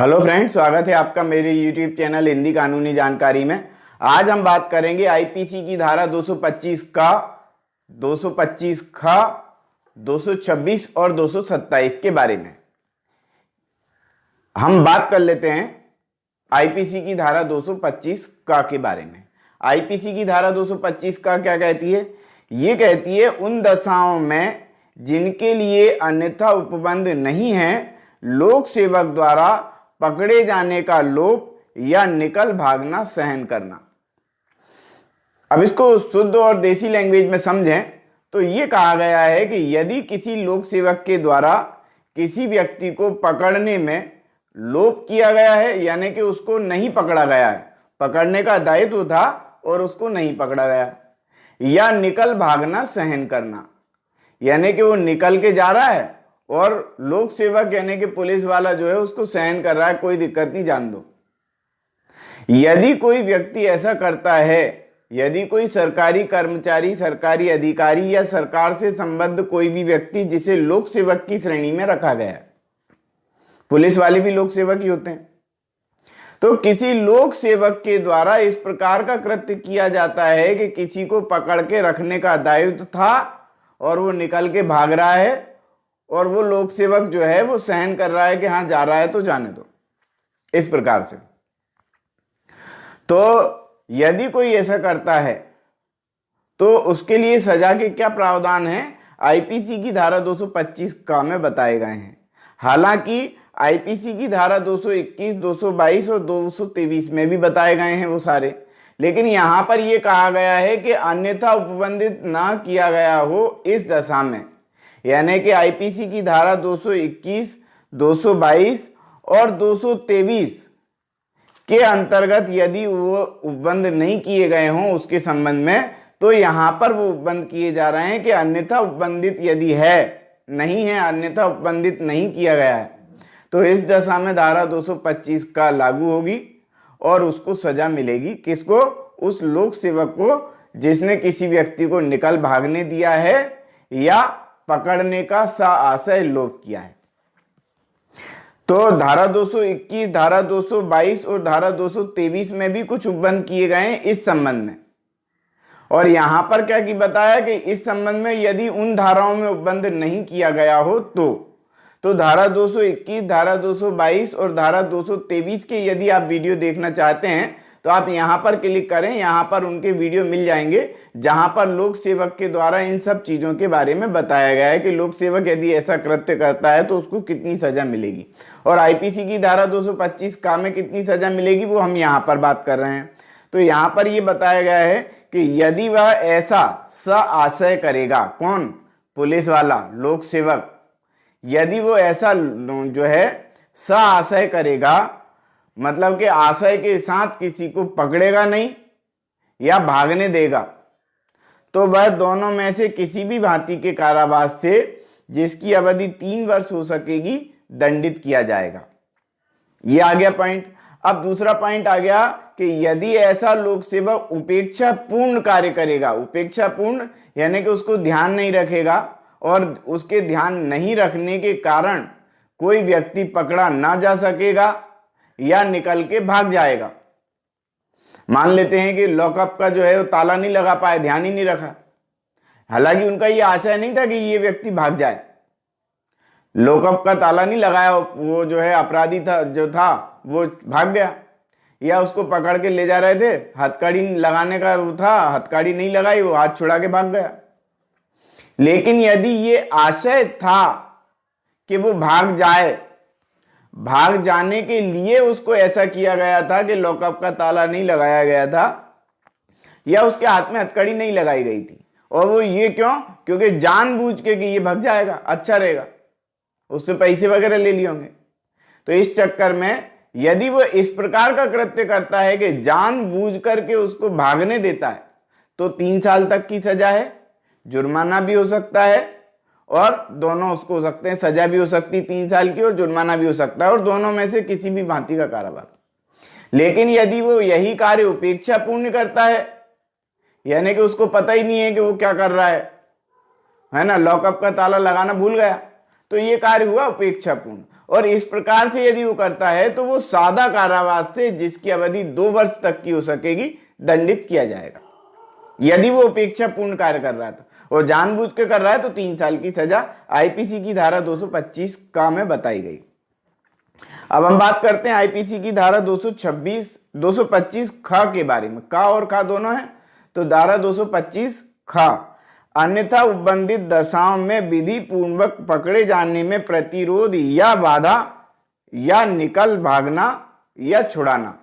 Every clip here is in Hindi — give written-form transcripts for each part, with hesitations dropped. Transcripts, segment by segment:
हेलो फ्रेंड्स, स्वागत है आपका मेरे यूट्यूब चैनल हिंदी कानूनी जानकारी में। आज हम बात करेंगे आईपीसी की धारा 225 का, 225 का, 226 और 227 के बारे में। हम बात कर लेते हैं आईपीसी की धारा 225 का के बारे में। आईपीसी की धारा 225 का क्या कहती है? ये कहती है उन दशाओं में जिनके लिए अन्यथा उपबंध नहीं है, लोक सेवक द्वारा पकड़े जाने का लोप या निकल भागना सहन करना। अब इसको शुद्ध और देसी लैंग्वेज में समझें तो ये कहा गया है कि यदि किसी लोक सेवक के द्वारा किसी व्यक्ति को पकड़ने में लोप किया गया है, यानी कि उसको नहीं पकड़ा गया है, पकड़ने का दायित्व था और उसको नहीं पकड़ा गया, या निकल भागना सहन करना, यानी कि वो निकल के जा रहा है और लोक सेवक यानी कि पुलिस वाला जो है उसको सहन कर रहा है, कोई दिक्कत नहीं, जान दो। यदि कोई व्यक्ति ऐसा करता है, यदि कोई सरकारी कर्मचारी, सरकारी अधिकारी या सरकार से संबद्ध कोई भी व्यक्ति जिसे लोक सेवक की श्रेणी में रखा गया है, पुलिस वाले भी लोक सेवक ही होते हैं, तो किसी लोक सेवक के द्वारा इस प्रकार का कृत्य किया जाता है कि किसी को पकड़ के रखने का दायित्व था और वो निकल के भाग रहा है और वो लोक सेवक जो है वो सहन कर रहा है कि हाँ जा रहा है तो जाने दो, इस प्रकार से। तो यदि कोई ऐसा करता है तो उसके लिए सजा के क्या प्रावधान है, आईपीसी की धारा 225 का में बताए गए हैं। हालांकि आईपीसी की धारा 221, 222 और 223 में भी बताए गए हैं वो सारे, लेकिन यहां पर यह कहा गया है कि अन्यथा उपबंधित ना किया गया हो इस दशा में, यानी कि आईपीसी की धारा 221, 222 और 223 के अंतर्गत यदि वो उपबंध नहीं किए गए हों उसके संबंध में, तो यहां पर वो उपबंध किए जा रहे हैं कि अन्यथा उपबंधित यदि है, नहीं है, अन्यथा उपबंधित नहीं किया गया है, तो इस दशा में धारा 225 का लागू होगी और उसको सजा मिलेगी। किसको? उस लोक सेवक को जिसने किसी व्यक्ति को निकल भागने दिया है या पकड़ने का साआशय लोप किया है। तो धारा 221, धारा 222 और धारा 223 में भी कुछ उपबंध किए गए हैं इस संबंध में, और यहां पर क्या की बताया कि इस संबंध में यदि उन धाराओं में उपबंध नहीं किया गया हो तो धारा 221, धारा 222 और धारा 223 के यदि आप वीडियो देखना चाहते हैं तो आप यहां पर क्लिक करें, यहां पर उनके वीडियो मिल जाएंगे जहां पर लोक सेवक के द्वारा इन सब चीजों के बारे में बताया गया है कि लोक सेवक यदि ऐसा कृत्य करता है तो उसको कितनी सजा मिलेगी, और आईपीसी की धारा 225 का में कितनी सजा मिलेगी वो हम यहां पर बात कर रहे हैं। तो यहां पर यह बताया गया है कि यदि वह ऐसा साआशय करेगा, कौन? पुलिस वाला, लोक सेवक, यदि वो ऐसा जो है साआशय करेगा, मतलब कि आशय के साथ किसी को पकड़ेगा नहीं या भागने देगा, तो वह दोनों में से किसी भी भांति के कारावास से, जिसकी अवधि 3 वर्ष हो सकेगी, दंडित किया जाएगा। ये आ गया पॉइंट। अब दूसरा पॉइंट आ गया कि यदि ऐसा लोक सेवक उपेक्षा पूर्ण कार्य करेगा, उपेक्षा पूर्ण यानी कि उसको ध्यान नहीं रखेगा और उसके ध्यान नहीं रखने के कारण कोई व्यक्ति पकड़ा ना जा सकेगा या निकल के भाग जाएगा। मान लेते हैं कि लॉकअप का जो है वो ताला नहीं लगा पाए, ध्यान ही नहीं रखा, हालांकि उनका ये आशय नहीं था कि ये व्यक्ति भाग जाए, लॉकअप का ताला नहीं लगाया, वो जो है अपराधी था जो था वो भाग गया, या उसको पकड़ के ले जा रहे थे, हथकड़ी लगाने का वो था, हथकड़ी नहीं लगाई, वो हाथ छुड़ा के भाग गया। लेकिन यदि ये आशय था कि वो भाग जाए, भाग जाने के लिए उसको ऐसा किया गया था कि लॉकअप का ताला नहीं लगाया गया था या उसके हाथ में हथकड़ी नहीं लगाई गई थी, और वो ये क्यों? क्योंकि जानबूझ के कि ये भाग जाएगा, अच्छा रहेगा, उससे पैसे वगैरह ले लिए होंगे, तो इस चक्कर में यदि वो इस प्रकार का कृत्य करता है कि जानबूझ करके उसको भागने देता है, तो 3 साल तक की सजा है, जुर्माना भी हो सकता है, और दोनों उसको हो सकते हैं, सजा भी हो सकती है 3 साल की और जुर्माना भी हो सकता है, और दोनों में से किसी भी भांति का कारोबार। लेकिन यदि वो यही कार्य उपेक्षा पूर्ण करता है, यानी कि उसको पता ही नहीं है कि वो क्या कर रहा है ना, लॉकअप का ताला लगाना भूल गया, तो ये कार्य हुआ उपेक्षापूर्ण। और इस प्रकार से यदि वो करता है तो वो सादा कारावास से, जिसकी अवधि 2 वर्ष तक की हो सकेगी, दंडित किया जाएगा। यदि वो उपेक्षा पूर्ण कार्य कर रहा था और जानबूझ के कर रहा है तो 3 साल की सजा आईपीसी की धारा 225 का में बताई गई। अब हम बात करते हैं आईपीसी की धारा 225 ख के बारे में। का और खा दोनों है, तो धारा 225 ख, अन्यथा उपबंधित दशाओं में विधि पूर्वक पकड़े जाने में प्रतिरोध या बाधा या निकल भागना या छुड़ाना।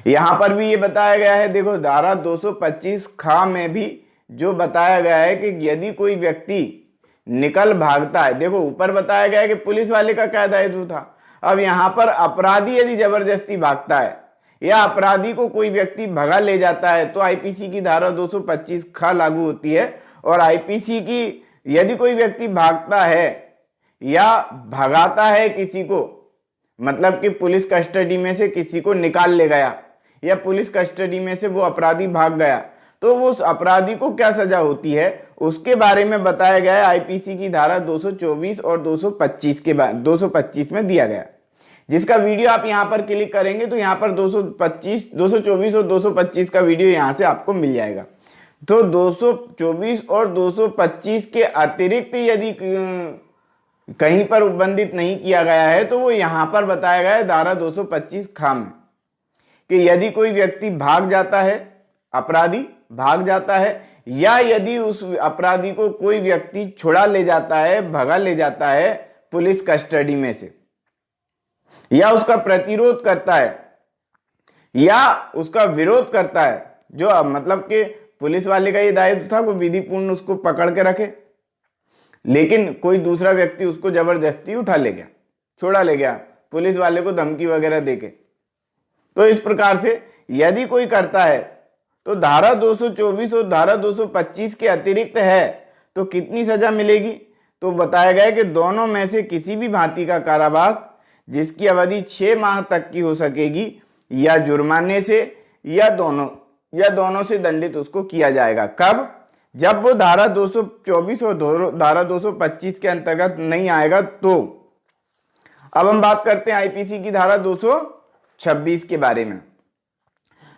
यहां पर भी ये बताया गया है, देखो धारा 225 ख में भी जो बताया गया है कि यदि कोई व्यक्ति निकल भागता है, देखो ऊपर बताया गया है कि पुलिस वाले का क्या दायित्व था, अब यहां पर अपराधी यदि जबरदस्ती भागता है या अपराधी को कोई व्यक्ति भगा ले जाता है तो आईपीसी की धारा 225 ख लागू होती है। और आईपीसी की यदि कोई व्यक्ति भागता है या भगाता है किसी को, मतलब कि पुलिस कस्टडी में से किसी को निकाल ले गया या पुलिस कस्टडी में से वो अपराधी भाग गया, तो वो उस अपराधी को क्या सजा होती है उसके बारे में बताया गया है आईपीसी की धारा 224 और 225 में दिया गया, जिसका वीडियो आप यहां पर क्लिक करेंगे तो यहां पर 224 और 225 का वीडियो यहां से आपको मिल जाएगा। तो 224 और 225 के अतिरिक्त यदि कहीं पर उपबंधित नहीं किया गया है तो वो यहां पर बताया गया है धारा 225 ख में कि यदि कोई व्यक्ति भाग जाता है, अपराधी भाग जाता है, या यदि उस अपराधी को कोई व्यक्ति छुड़ा ले जाता है, भगा ले जाता है पुलिस कस्टडी में से, या उसका प्रतिरोध करता है या उसका विरोध करता है, जो मतलब कि पुलिस वाले का ये दायित्व था वो विधिपूर्ण उसको पकड़ के रखे, लेकिन कोई दूसरा व्यक्ति उसको जबरदस्ती उठा ले गया, छोड़ा ले गया पुलिस वाले को धमकी वगैरह देके, तो इस प्रकार से यदि कोई करता है तो धारा 224 और धारा 225 के अतिरिक्त है तो कितनी सजा मिलेगी, तो बताया गया कि दोनों में से किसी भी भांति का कारावास जिसकी अवधि 6 माह तक की हो सकेगी या जुर्माने से या दोनों से दंडित उसको किया जाएगा। कब? जब वो धारा 224 और धारा 225 के अंतर्गत नहीं आएगा। तो अब हम बात करते हैं आईपीसी की धारा 226 के बारे में।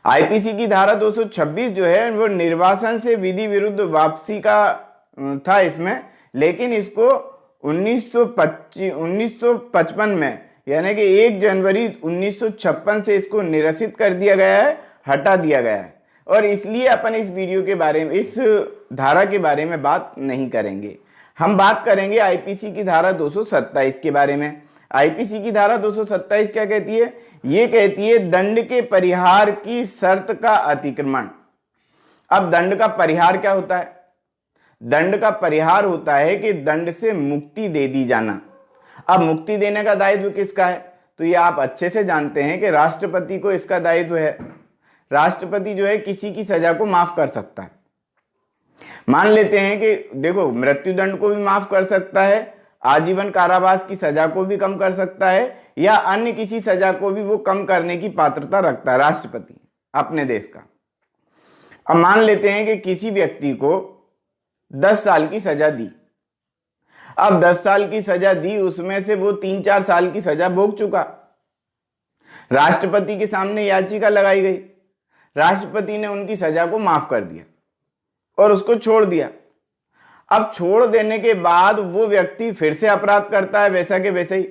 आईपीसी की धारा 226 जो है वो निर्वासन से विधि विरुद्ध वापसी का था इसमें, लेकिन इसको 1955 में यानी कि 1 जनवरी 1956 से इसको निरसित कर दिया गया है, हटा दिया गया है, और इसलिए अपन इस वीडियो के बारे में, इस धारा के बारे में बात नहीं करेंगे। हम बात करेंगे आईपीसी की धारा 227 के बारे में। आईपीसी की धारा 227 क्या कहती है? ये कहती है दंड के परिहार की शर्त का अतिक्रमण। अब दंड का परिहार क्या होता है? दंड का परिहार होता है कि दंड से मुक्ति दे दी जाना। अब मुक्ति देने का दायित्व किसका है? तो ये आप अच्छे से जानते हैं कि राष्ट्रपति को इसका दायित्व है। राष्ट्रपति जो है किसी की सजा को माफ कर सकता है। मान लेते हैं कि देखो मृत्युदंड को भी माफ कर सकता है, आजीवन कारावास की सजा को भी कम कर सकता है, या अन्य किसी सजा को भी वो कम करने की पात्रता रखता है राष्ट्रपति अपने देश का। अब मान लेते हैं कि किसी व्यक्ति को 10 साल की सजा दी। अब 10 साल की सजा दी, उसमें से वो 3-4 साल की सजा भोग चुका। राष्ट्रपति के सामने याचिका लगाई गई, राष्ट्रपति ने उनकी सजा को माफ कर दिया और उसको छोड़ दिया। अब छोड़ देने के बाद वो व्यक्ति फिर से अपराध करता है, वैसा के वैसे ही।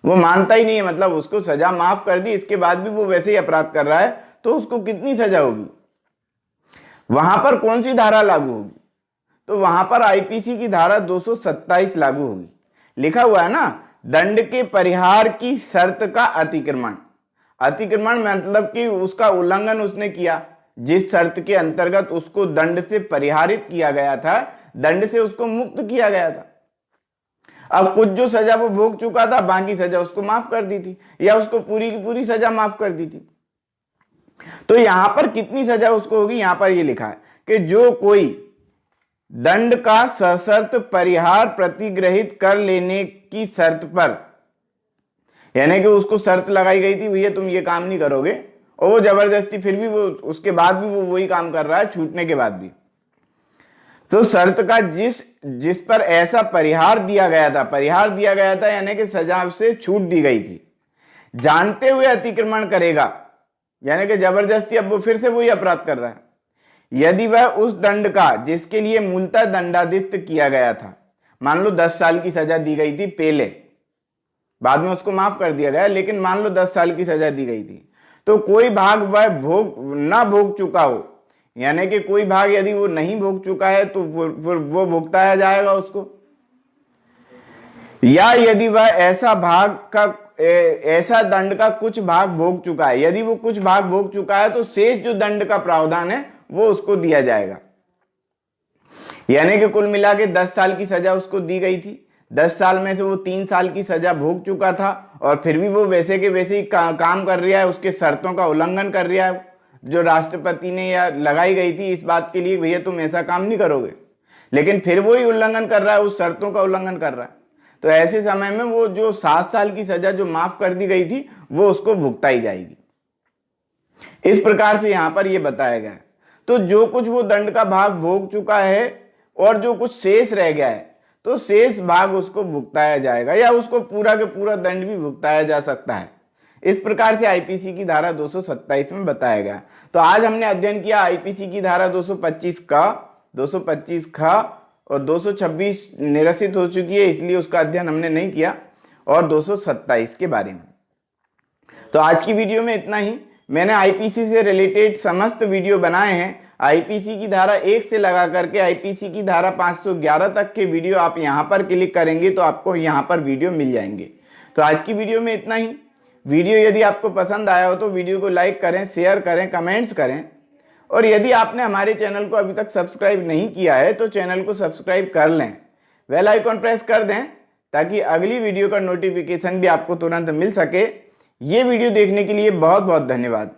वो मानता ही नहीं है, मतलब उसको सजा माफ कर दी, इसके बाद भी वो वैसे ही अपराध कर रहा है, तो उसको कितनी सजा होगी? वहां पर कौन सी धारा लागू होगी? तो वहां पर आईपीसी की धारा 227 लागू होगी। लिखा हुआ है ना, दंड के परिहार की शर्त का अतिक्रमण। अतिक्रमण मतलब कि उसका उल्लंघन उसने किया, जिस शर्त के अंतर्गत उसको दंड से परिहारित किया गया था, दंड से उसको मुक्त किया गया था। अब कुछ जो सजा वो भोग चुका था, बाकी सजा उसको माफ कर दी थी, या उसको पूरी की पूरी सजा माफ कर दी थी। तो यहां पर कितनी सजा उसको होगी? यहां पर ये लिखा है कि जो कोई दंड का सशर्त परिहार प्रतिग्रहित कर लेने की शर्त पर, यानी कि उसको शर्त लगाई गई थी भैया तुम ये काम नहीं करोगे, और वो जबरदस्ती फिर भी वो उसके बाद भी वो वही काम कर रहा है, छूटने के बाद भी, तो शर्त का जिस पर ऐसा परिहार दिया गया था यानी कि सजा से छूट दी गई थी, जानते हुए अतिक्रमण करेगा, यानी कि जबरदस्ती अब वो फिर से वही अपराध कर रहा है, यदि वह उस दंड का जिसके लिए मूलतः दंडाधिस्त किया गया था, मान लो 10 साल की सजा दी गई थी पहले, बाद में उसको माफ कर दिया गया, लेकिन मान लो 10 साल की सजा दी गई थी, तो कोई भाग वह भोग चुका हो, यानी कि कोई भाग यदि वो नहीं भोग चुका है तो वो भुगताया जाएगा उसको, या यदि वह ऐसा दंड का कुछ भाग भोग चुका है, यदि वो कुछ भाग भोग चुका है तो शेष जो दंड का प्रावधान है वो उसको दिया जाएगा। यानी कि कुल मिला के 10 साल की सजा उसको दी गई थी, 10 साल में से वो 3 साल की सजा भोग चुका था और फिर भी वो वैसे के वैसे ही काम कर रहा है, उसके शर्तों का उल्लंघन कर रहा है जो राष्ट्रपति ने या लगाई गई थी इस बात के लिए, भैया तुम ऐसा काम नहीं करोगे, लेकिन फिर वो ही उल्लंघन कर रहा है, उस शर्तों का उल्लंघन कर रहा है। तो ऐसे समय में वो जो 7 साल की सजा जो माफ कर दी गई थी वो उसको भुगताई जाएगी। इस प्रकार से यहां पर ये बताया गया है। तो जो कुछ वो दंड का भाग भोग चुका है और जो कुछ शेष रह गया है तो शेष भाग उसको भुगताया जाएगा, या उसको पूरा के पूरा दंड भी भुगताया जा सकता है। इस प्रकार से आईपीसी की धारा 227 में बताया गया। तो आज हमने अध्ययन किया आईपीसी की धारा 225 का, 225 खा और 226 निरसित हो चुकी है, इसलिए उसका अध्ययन हमने नहीं किया, और 227 के बारे में। तो आज की वीडियो में इतना ही। मैंने आईपीसी से रिलेटेड समस्त वीडियो बनाए हैं। आईपीसी की धारा 1 से लगा करके आईपीसी की धारा 511 तक के वीडियो आप यहां पर क्लिक करेंगे तो आपको यहां पर वीडियो मिल जाएंगे। तो आज की वीडियो में इतना ही। वीडियो यदि आपको पसंद आया हो तो वीडियो को लाइक करें, शेयर करें, कमेंट्स करें, और यदि आपने हमारे चैनल को अभी तक सब्सक्राइब नहीं किया है तो चैनल को सब्सक्राइब कर लें, बेल आइकॉन प्रेस कर दें ताकि अगली वीडियो का नोटिफिकेशन भी आपको तुरंत मिल सके। ये वीडियो देखने के लिए बहुत बहुत धन्यवाद।